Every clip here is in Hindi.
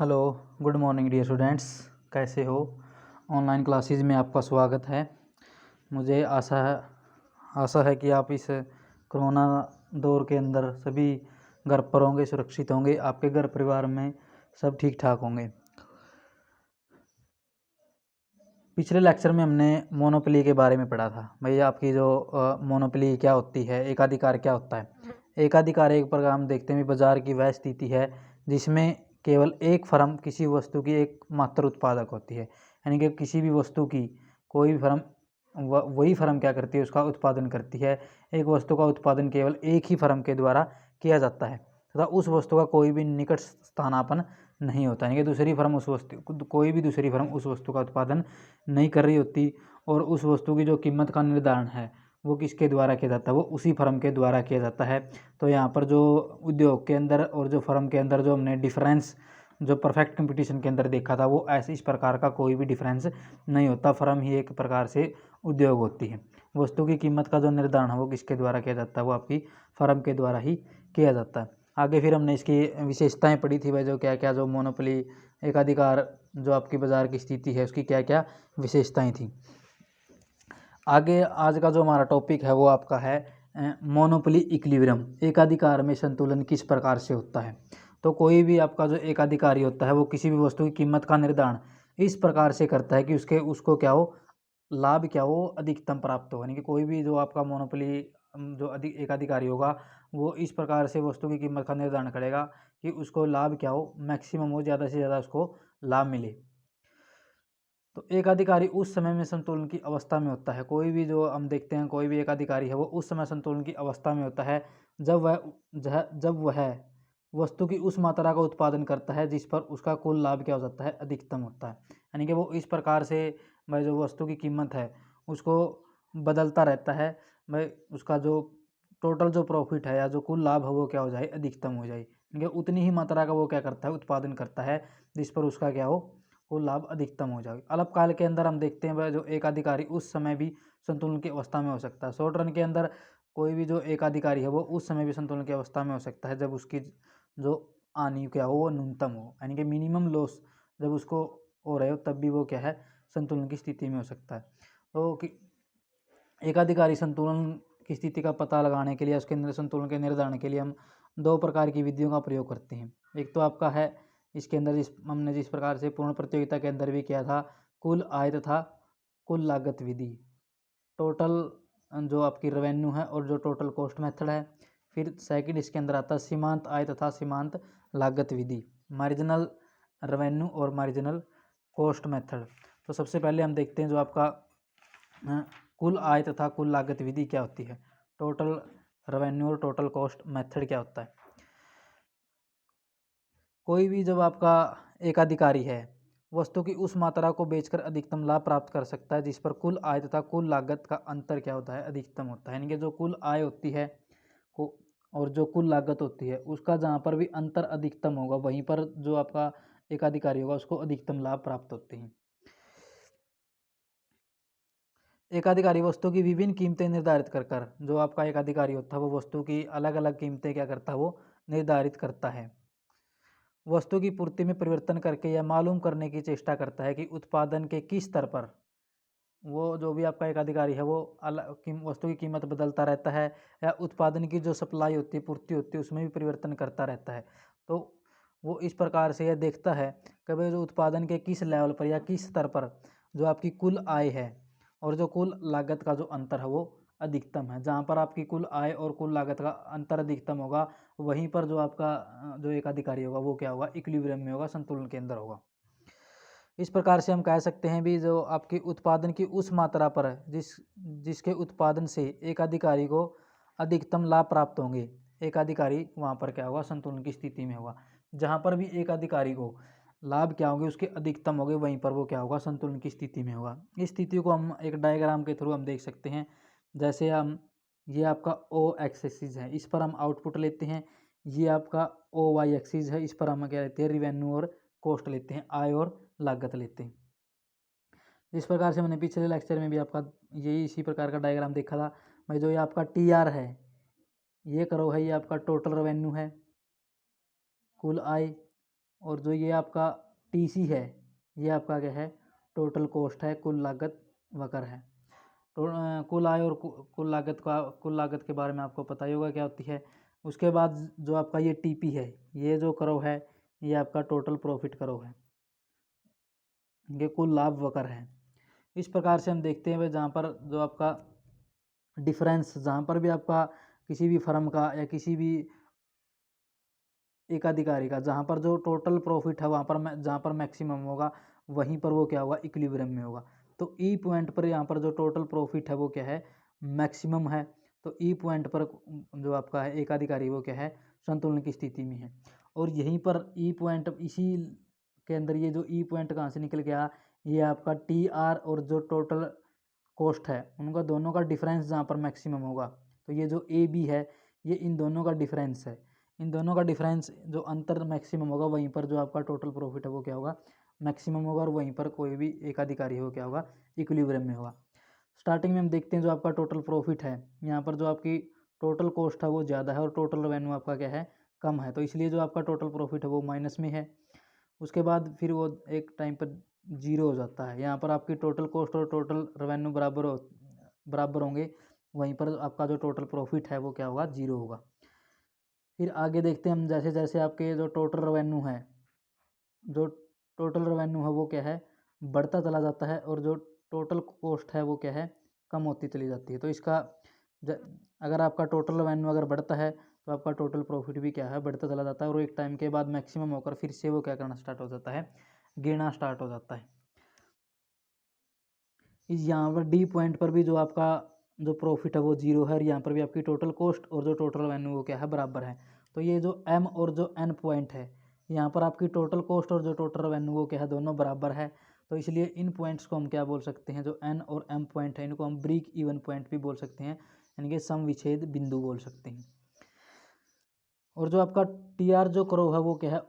Hello, good morning dear students. कैसे हो? ऑनलाइन क्लासेस में आपका स्वागत है। मुझे आशा है कि आप इस कोरोना दौर के अंदर सभी घर पर होंगे, सुरक्षित होंगे, आपके घर परिवार में सब ठीक ठाक होंगे। पिछले लेक्चर में हमने मोनोपोली के बारे में पढ़ा था। भैया आपकी जो मोनोपोली क्या होती है, एकाधिकार क्या होता है। एकाधिकार एक प्रकार हम देखते हैं बाजार की वह स्थिति है जिसमें केवल एक फर्म किसी वस्तु की एक मात्र उत्पादक होती है। यानी कि किसी भी वस्तु की कोई भी फर्म वही फर्म क्या करती है, उसका उत्पादन करती है। एक वस्तु का उत्पादन केवल एक ही फर्म के द्वारा किया जाता है तथा उस वस्तु का कोई भी निकट स्थानापन्न नहीं होता। यानी कि दूसरी फर्म कोई भी दूसरी फर्म उस वस्तु का उत्पादन नहीं कर रही होती और उस वस्तु की जो कीमत का निर्धारण है वो किसके द्वारा किया जाता है, वो उसी फर्म के द्वारा किया जाता है। तो यहाँ पर जो उद्योग के अंदर और जो फर्म के अंदर जो हमने डिफरेंस जो परफेक्ट कंपटीशन के अंदर देखा था, वो ऐसे इस प्रकार का कोई भी डिफरेंस नहीं होता। फर्म ही एक प्रकार से उद्योग होती है। वस्तु की कीमत का जो निर्धारण है वो किसके द्वारा किया जाता है, वो आपकी फर्म के द्वारा ही किया जाता है। आगे फिर हमने इसकी विशेषताएं पढ़ी थी भाई, जो क्या क्या जो मोनोपोली एकाधिकार जो आपकी बाजार की स्थिति है उसकी क्या क्या विशेषताएं थी। आगे आज का जो हमारा टॉपिक है वो आपका है मोनोपोली इक्विलिब्रियम। एकाधिकार में संतुलन किस प्रकार से होता है। तो कोई भी आपका जो एकाधिकारी होता है वो किसी भी वस्तु की कीमत का निर्धारण इस प्रकार से करता है कि उसको क्या हो, लाभ क्या हो, अधिकतम प्राप्त हो। यानी कि कोई भी जो आपका मोनोपोली जो अधिक एकाधिकारी होगा वो इस प्रकार से वस्तु की कीमत का निर्धारण करेगा कि उसको लाभ क्या हो, मैक्सिमम हो, ज़्यादा से ज़्यादा उसको लाभ मिले। तो एकाधिकारी उस समय में संतुलन की अवस्था में होता है। कोई भी जो हम देखते हैं कोई भी एकाधिकारी है वो उस समय संतुलन की अवस्था में होता है जब वह वस्तु की उस मात्रा का उत्पादन करता है जिस पर उसका कुल लाभ क्या हो जाता है, अधिकतम होता है। यानी कि वो इस प्रकार से भाई जो वस्तु की कीमत है उसको बदलता रहता है भाई, उसका जो टोटल जो प्रॉफिट है या जो कुल लाभ है वो क्या हो जाए, अधिकतम हो जाए। यानी कि उतनी ही मात्रा का वो क्या करता है, उत्पादन करता है जिस पर उसका क्या हो, वो लाभ अधिकतम हो जाए। अल्पकाल के अंदर हम देखते हैं वह जो एकाधिकारी उस समय भी संतुलन की अवस्था में हो सकता है। शॉर्ट रन के अंदर कोई भी जो एकाधिकारी है वो उस समय भी संतुलन की अवस्था में हो सकता है जब उसकी जो हानि क्या हो वो न्यूनतम हो। यानी कि मिनिमम लॉस जब उसको हो रहे हो तब भी वो क्या है, संतुलन की स्थिति में हो सकता है। तो एकाधिकारी संतुलन की स्थिति का पता लगाने के लिए, उसके अंदर संतुलन के निर्धारण के लिए हम दो प्रकार की विधियों का प्रयोग करते हैं। एक तो आपका है इसके अंदर हमने जिस प्रकार से पूर्ण प्रतियोगिता के अंदर भी किया था, कुल आय तथा कुल लागत विधि। टोटल जो आपकी रेवेन्यू है और जो टोटल कॉस्ट मेथड है। फिर सेकंड इसके अंदर आता है सीमांत आय तथा सीमांत लागत विधि, मार्जिनल रेवेन्यू और मार्जिनल कॉस्ट मेथड। तो सबसे पहले हम देखते हैं जो आपका कुल आय तथा कुल लागत विधि क्या होती है, टोटल रेवेन्यू और टोटल कॉस्ट मेथड क्या होता है। कोई भी जब आपका एकाधिकारी है वस्तु की उस मात्रा को बेचकर अधिकतम लाभ प्राप्त कर सकता है जिस पर कुल आय तथा कुल लागत का अंतर क्या होता है, अधिकतम होता है। यानी कि जो कुल आय होती है को और जो कुल लागत होती है उसका जहाँ पर भी अंतर अधिकतम होगा वहीं पर जो आपका एकाधिकारी होगा उसको अधिकतम लाभ प्राप्त होते हैं। एकाधिकारी वस्तु की विभिन्न कीमतें निर्धारित कर जो आपका एकाधिकारी होता है वो वस्तु की अलग अलग कीमतें क्या करता है, वो निर्धारित करता है। वस्तु की पूर्ति में परिवर्तन करके यह मालूम करने की चेष्टा करता है कि उत्पादन के किस स्तर पर वो जो भी आपका एकाधिकारी है वो वस्तु की कीमत बदलता रहता है या उत्पादन की जो सप्लाई होती है, पूर्ति होती है, उसमें भी परिवर्तन करता रहता है। तो वो इस प्रकार से यह देखता है कि भाई जो उत्पादन के किस लेवल पर या किस स्तर पर जो आपकी कुल आय है और जो कुल लागत का जो अंतर है वो अधिकतम है। जहाँ पर आपकी कुल आय और कुल लागत का अंतर अधिकतम होगा वहीं पर जो आपका जो एकाधिकारी होगा वो क्या होगा, इक्विलिब्रियम में होगा, संतुलन के अंदर होगा। इस प्रकार से हम कह सकते हैं भी जो आपकी उत्पादन की उस मात्रा पर जिसके उत्पादन से एकाधिकारी को अधिकतम लाभ प्राप्त होंगे, एकाधिकारी वहाँ पर क्या होगा, संतुलन की स्थिति में होगा। जहाँ पर भी एकाधिकारी को लाभ क्या होंगे, उसके अधिकतम होंगे, वहीं पर वो क्या होगा, संतुलन की स्थिति में होगा। इस स्थिति को हम एक डायग्राम के थ्रू हम देख सकते हैं। जैसे हम ये आपका ओ एक्सिस है, इस पर हम आउटपुट लेते हैं। ये आपका ओ वाई एक्सिस है, इस पर हम क्या लेते हैं, रिवेन्यू और कॉस्ट लेते हैं, आय और लागत लेते हैं। जिस प्रकार से मैंने पिछले लेक्चर में भी आपका यही इसी प्रकार का डायग्राम देखा था भाई, जो ये आपका टी आर है ये करो है, ये आपका टोटल रेवेन्यू है, कुल आय, और जो ये आपका टीसी है, ये आपका क्या है, टोटल कॉस्ट है, कुल लागत वक्र है। तो कुल आय और कुल लागत के बारे में आपको पता ही होगा क्या होती है। उसके बाद जो आपका ये टीपी है, ये जो कर्व है, ये आपका टोटल प्रॉफिट कर्व है, ये कुल लाभ वक्र है। इस प्रकार से हम देखते हैं भाई, जहाँ पर जो आपका डिफरेंस, जहाँ पर भी आपका किसी भी फर्म का या किसी भी एक अधिकारी का, जहाँ पर जो टोटल प्रॉफिट है वहाँ पर जहाँ पर मैक्सिमम होगा, वहीं पर वो क्या होगा, इक्विलिब्रियम में होगा। तो ई पॉइंट पर यहाँ पर जो टोटल प्रॉफिट है वो क्या है, मैक्सिमम है। तो ई पॉइंट पर जो आपका है एक अधिकारी वो क्या है, संतुलन की स्थिति में है। और यहीं पर ई पॉइंट, इसी के अंदर ये जो ई पॉइंट कहाँ से निकल गया, ये आपका टी आर और जो टोटल कॉस्ट है उनका दोनों का डिफरेंस जहाँ पर मैक्सिमम होगा। तो ये जो ए बी है, ये इन दोनों का डिफरेंस है। इन दोनों का डिफरेंस जो अंतर मैक्सिमम होगा, वहीं पर जो आपका टोटल प्रॉफिट है वो क्या होगा, मैक्सिमम होगा। और वहीं पर कोई भी एक अधिकारी हो क्या होगा, इक्विलिब्रियम में होगा। स्टार्टिंग में हम देखते हैं जो आपका टोटल प्रॉफिट है, यहाँ पर जो आपकी टोटल कॉस्ट है वो ज़्यादा है और टोटल रेवेन्यू आपका क्या है, कम है। तो इसलिए जो आपका टोटल प्रॉफिट है वो माइनस में है। उसके बाद फिर वो एक टाइम पर जीरो हो जाता है। यहाँ पर आपकी टोटल कॉस्ट और टोटल रेवेन्यू बराबर होंगे, वहीं पर आपका जो टोटल प्रॉफिट है वो क्या होगा, जीरो होगा। फिर आगे देखते हैं हम, जैसे जैसे आपके जो टोटल रेवेन्यू है, जो टोटल रेवेन्यू है वो क्या है, बढ़ता चला जाता है, और जो टोटल कॉस्ट है वो क्या है, कम होती चली जाती है। तो इसका अगर आपका टोटल रेवेन्यू अगर बढ़ता है तो आपका टोटल प्रॉफिट भी क्या है, बढ़ता चला जाता है। और एक टाइम के बाद मैक्सिमम होकर फिर से वो क्या करना स्टार्ट हो जाता है, गिरना स्टार्ट हो जाता है। इस यहाँ पर डी पॉइंट पर भी जो आपका जो प्रॉफिट है वो जीरो है, और यहाँ पर भी आपकी टोटल कॉस्ट और जो टोटल रेवेन्यू वो क्या है, बराबर है। तो ये जो एम और जो एन पॉइंट है, यहाँ पर आपकी टोटल कॉस्ट और जो टोटल रेवेन्यू वो क्या है, दोनों बराबर है। तो इसलिए इन पॉइंट्स को हम क्या बोल सकते हैं, जो एन और एम पॉइंट है इनको हम ब्रेक इवन पॉइंट भी बोल सकते हैं, यानी कि सम विच्छेद बिंदु बोल सकते हैं। और जो आपका टी आर जो कर्व है वो क्या है,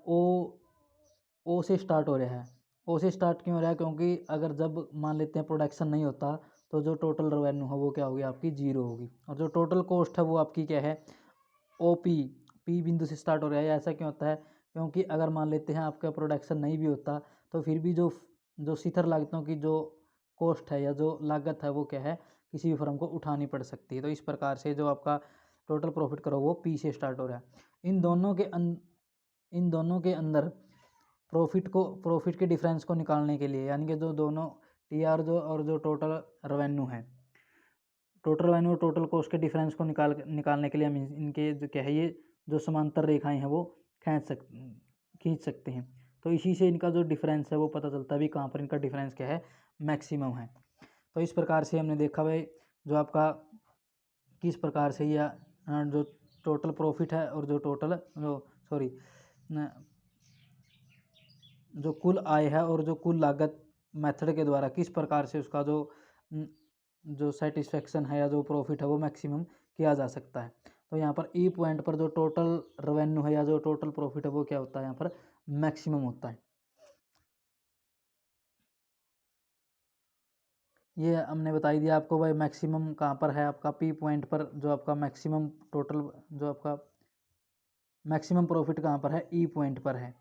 ओ से स्टार्ट हो रहा है। ओ से स्टार्ट क्यों हो रहा है, क्योंकि अगर जब मान लेते हैं प्रोडक्शन नहीं होता तो जो टोटल रेवेन्यू है वो क्या होगी, आपकी जीरो होगी। और जो टोटल कॉस्ट है वो आपकी क्या है, ओ पी बिंदु से स्टार्ट हो रहा है। ऐसा क्यों होता है, क्योंकि अगर मान लेते हैं आपका प्रोडक्शन नहीं भी होता तो फिर भी जो जो शिखर लागतों की जो कॉस्ट है या जो लागत है वो क्या है, किसी भी फर्म को उठानी पड़ सकती है। तो इस प्रकार से जो आपका टोटल प्रॉफिट करो वो पी से स्टार्ट हो रहा है। इन दोनों के अंदर प्रॉफिट के डिफरेंस को निकालने के लिए, यानी कि जो दोनों टी आर जो और जो टोटल रेवेन्यू है, टोटल रेवेन्यू और टोटल कॉस्ट के डिफरेंस को निकालने के लिए हम इनके जो क्या है, ये जो समांतर रेखाएं हैं वो खींच सकते हैं। तो इसी से इनका जो डिफरेंस है वो पता चलता है भी कहाँ पर इनका डिफरेंस क्या है, मैक्सिमम है। तो इस प्रकार से हमने देखा भाई, जो आपका किस प्रकार से यह जो टोटल प्रॉफिट है और जो टोटल जो सॉरी जो कुल आय है और जो कुल लागत मेथड के द्वारा किस प्रकार से उसका जो सेटिस्फेक्शन है या जो प्रॉफिट है वो मैक्सिमम किया जा सकता है। तो यहाँ पर ई पॉइंट पर जो टोटल रेवेन्यू है या जो टोटल प्रॉफिट है वो क्या होता है, यहाँ पर मैक्सिमम होता है। ये हमने बताई दिया आपको भाई, मैक्सिमम कहाँ पर है, आपका पी पॉइंट पर जो आपका मैक्सिमम टोटल जो आपका मैक्सिमम प्रॉफिट कहाँ पर है, ई पॉइंट पर है।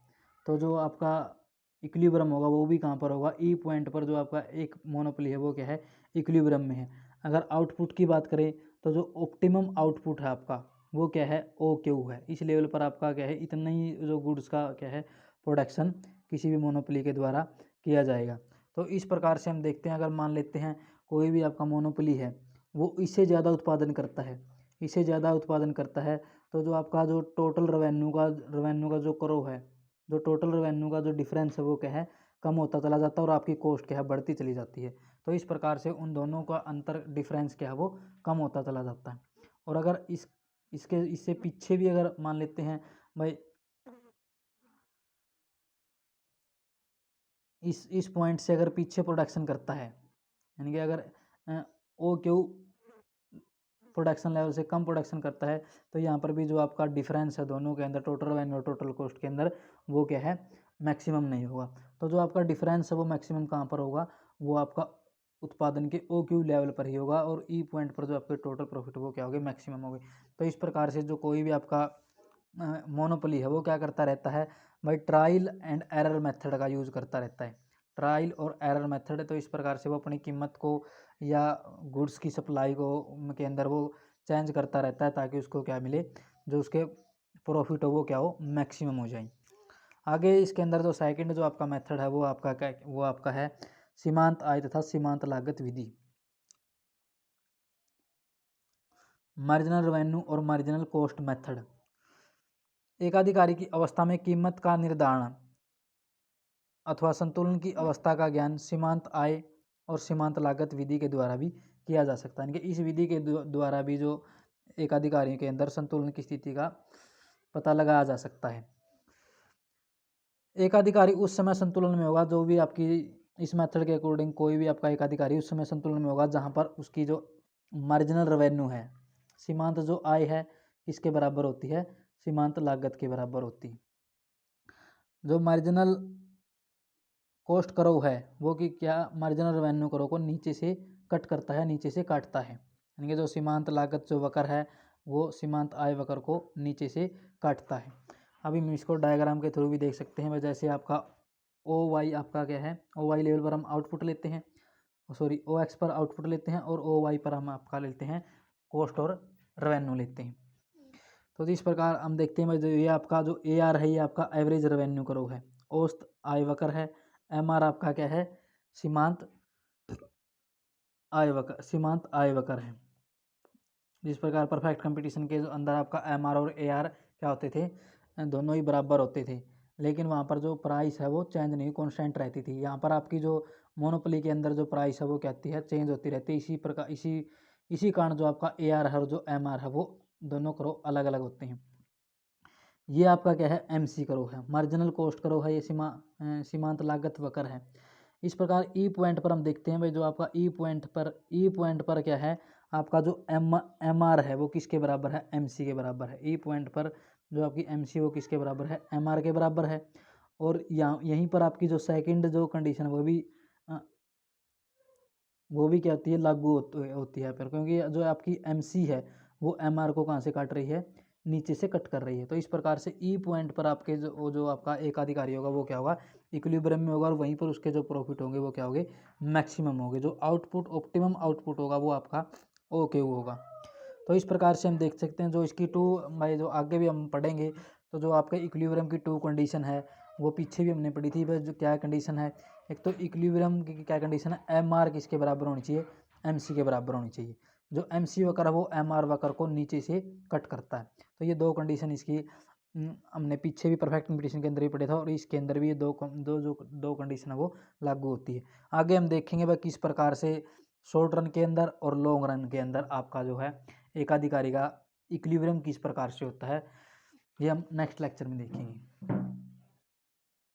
तो जो आपका इक्विलिब्रियम होगा वो भी कहाँ पर होगा, ई पॉइंट पर। जो आपका एक मोनोपोली है वो क्या है, इक्विलिब्रियम में है। अगर आउटपुट की बात करें तो जो ऑप्टिमम आउटपुट है आपका वो क्या है, ओ क्यू है। इस लेवल पर आपका क्या है, इतना ही जो गुड्स का क्या है, प्रोडक्शन किसी भी मोनोपोली के द्वारा किया जाएगा। तो इस प्रकार से हम देखते हैं, अगर मान लेते हैं कोई भी आपका मोनोपोली है, वो इससे ज़्यादा उत्पादन करता है, इससे ज़्यादा उत्पादन करता है, तो जो आपका जो टोटल रेवेन्यू का जो करो है, जो टोटल रेवेन्यू का जो डिफरेंस है वो क्या है, कम होता चला जाता है, और आपकी कॉस्ट क्या है, बढ़ती चली जाती है। तो इस प्रकार से उन दोनों का अंतर डिफरेंस क्या है, वो कम होता चला जाता है। और अगर इससे पीछे भी अगर मान लेते हैं भाई, इस पॉइंट से अगर पीछे प्रोडक्शन करता है, यानी कि अगर ओ क्यू प्रोडक्शन लेवल से कम प्रोडक्शन करता है, तो यहाँ पर भी जो आपका डिफरेंस है दोनों के अंदर, टोटल रेवेन्यू और टोटल कॉस्ट के अंदर, वो क्या है, मैक्सिमम नहीं होगा। तो जो आपका डिफरेंस है वो मैक्सिमम कहाँ पर होगा, वो आपका उत्पादन के ओ क्यू लेवल पर ही होगा, और ई पॉइंट पर जो आपके टोटल प्रॉफिट वो क्या होगी, मैक्सिमम होगी। तो इस प्रकार से जो कोई भी आपका मोनोपोली है वो क्या करता रहता है, भाई ट्रायल एंड एरर मेथड का यूज़ करता रहता है। ट्रायल और एरर मेथड है, तो इस प्रकार से वो अपनी कीमत को या गुड्स की सप्लाई को के अंदर वो चेंज करता रहता है ताकि उसको क्या मिले, जो उसके प्रॉफिट हो वो क्या हो, मैक्सिमम हो जाए। आगे इसके अंदर जो सेकंड जो आपका मेथड है वो आपका क्या, वो आपका है सीमांत आय तथा सीमांत लागत विधि। मार्जिनल रेवेन्यू और मार्जिनल कॉस्ट मेथड। एकाधिकारी की अवस्था में कीमत का निर्धारण अथवा संतुलन की अवस्था का ज्ञान सीमांत आय और सीमांत लागत विधि के द्वारा भी किया जा सकता है। यानी कि इस विधि के द्वारा भी जो एकाधिकारियों के अंदर संतुलन की स्थिति का पता लगाया जा सकता है। एकाधिकारी उस समय संतुलन में होगा, जो भी आपकी इस मेथड के अकॉर्डिंग कोई भी आपका एकाधिकारी उस समय संतुलन में होगा जहाँ पर उसकी जो मार्जिनल रेवेन्यू है, सीमांत जो आय है, किसके बराबर होती है, सीमांत लागत के बराबर होती है। जो मार्जिनल कॉस्ट करो है वो कि क्या, मार्जिनल रेवेन्यू करो को नीचे से कट करता है, नीचे से काटता है। यानी कि जो सीमांत लागत जो वक्र है वो सीमांत आय वक्र को नीचे से काटता है। अभी हम इसको डायग्राम के थ्रू भी देख सकते हैं। जैसे आपका ओ वाई आपका क्या है, ओ वाई लेवल पर हम आउटपुट लेते हैं, सॉरी ओ एक्स पर आउटपुट लेते हैं, और ओ वाई पर हम आपका लेते हैं कॉस्ट और रेवेन्यू लेते हैं। तो इस प्रकार हम देखते हैं जो ये आपका जो ए आर है ये आपका एवरेज रेवेन्यू करो है, औसत आय वक्र है, एम आर आपका क्या है, सीमांत आय वक्र, सीमांत आय वक्र है। जिस प्रकार परफेक्ट कंपटीशन के अंदर आपका एम आर और ए आर क्या होते थे, दोनों ही बराबर होते थे, लेकिन वहाँ पर जो प्राइस है वो चेंज नहीं, कॉन्स्टेंट रहती थी। यहाँ पर आपकी जो मोनोपोली के अंदर जो प्राइस है वो क्या होती है, चेंज होती रहती है। इसी प्रकार इसी कारण जो आपका ए आर है और जो एम आर है वो दोनों करो अलग अलग होते हैं। ये आपका क्या है, एम सी करो है, मार्जिनल कॉस्ट करो है, ये सीमांत लागत वक्र है। इस प्रकार ई पॉइंट पर हम देखते हैं भाई, जो आपका ई पॉइंट पर क्या है, आपका जो एम आर है वो किसके बराबर है, एम सी के बराबर है। ई पॉइंट पर जो आपकी एम सी वो किसके बराबर है, एम आर के बराबर है। और यहाँ यहीं पर आपकी जो सेकंड जो कंडीशन वो भी क्या होती है, लागू होती है फिर, क्योंकि जो आपकी एम सी है वो एम आर को कहाँ से काट रही है, नीचे से कट कर रही है। तो इस प्रकार से ई पॉइंट पर आपके जो आपका एकाधिकारी होगा वो क्या होगा, इक्विलिब्रियम में होगा, और वहीं पर उसके जो प्रॉफिट होंगे वो क्या होंगे, मैक्सिमम होंगे। जो आउटपुट ऑप्टिमम आउटपुट होगा वो आपका ओके होगा। तो इस प्रकार से हम देख सकते हैं जो इसकी टू, भाई जो आगे भी हम पढ़ेंगे, तो जो आपके इक्विलिब्रियम की टू कंडीशन है वो पीछे भी हमने पढ़ी थी। भाई जो क्या कंडीशन है, एक तो इक्विलिब्रियम की क्या कंडीशन है, एम आर किसके बराबर होनी चाहिए, एम सी के बराबर होनी चाहिए। जो एम सी वक्र है वो एम आर वक्र को नीचे से कट करता है। तो ये दो कंडीशन इसकी हमने पीछे भी परफेक्ट कंपटीशन के अंदर ही पढ़े था, और इसके अंदर भी ये दो कंडीशन है वो लागू होती है। आगे हम देखेंगे भाई किस प्रकार से शॉर्ट रन के अंदर और लॉन्ग रन के अंदर आपका जो है एकाधिकारी का इक्विलिब्रियम किस प्रकार से होता है, ये हम नेक्स्ट लेक्चर में देखेंगे।